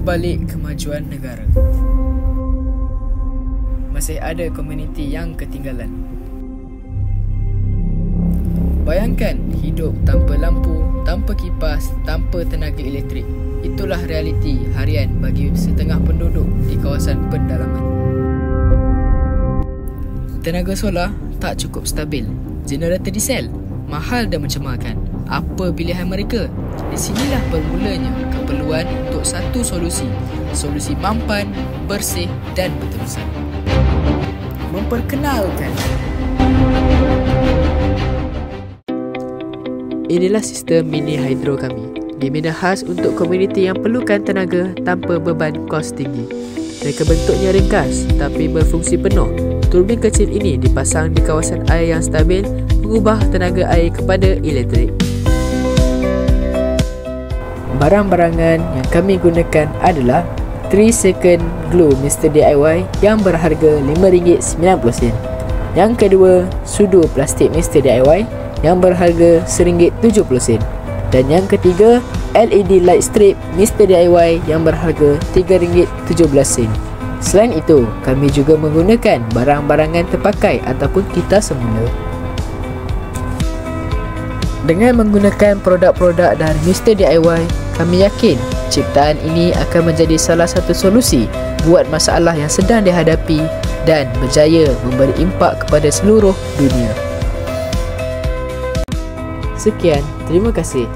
balik kemajuan negara. Masih ada komuniti yang ketinggalan. Bayangkan hidup tanpa lampu, tanpa kipas, tanpa tenaga elektrik. Itulah realiti harian bagi setengah penduduk di kawasan pendalaman. Tenaga solar tak cukup stabil. Generator diesel mahal dan mencemarkan. Apa pilihan mereka? Di sinilah bermulanya keperluan untuk satu solusi. Solusi mampan, bersih dan berterusan. Memperkenalkan. Inilah sistem mini hydro kami. Dibina khas untuk komuniti yang perlukan tenaga tanpa beban kos tinggi. Mereka bentuknya ringkas tapi berfungsi penuh. Turbin kecil ini dipasang di kawasan air yang stabil, mengubah tenaga air kepada elektrik. Barang-barangan yang kami gunakan adalah 3 second glue Mr. DIY yang berharga RM5.90. Yang kedua, sudu plastik Mr. DIY yang berharga RM1.70. Dan yang ketiga, LED light strip Mr. DIY yang berharga RM3.17. Selain itu, kami juga menggunakan barang-barangan terpakai ataupun kita semula. Dengan menggunakan produk-produk dari Mr. DIY, kami yakin ciptaan ini akan menjadi salah satu solusi buat masalah yang sedang dihadapi dan berjaya memberi impak kepada seluruh dunia. Sekian, terima kasih.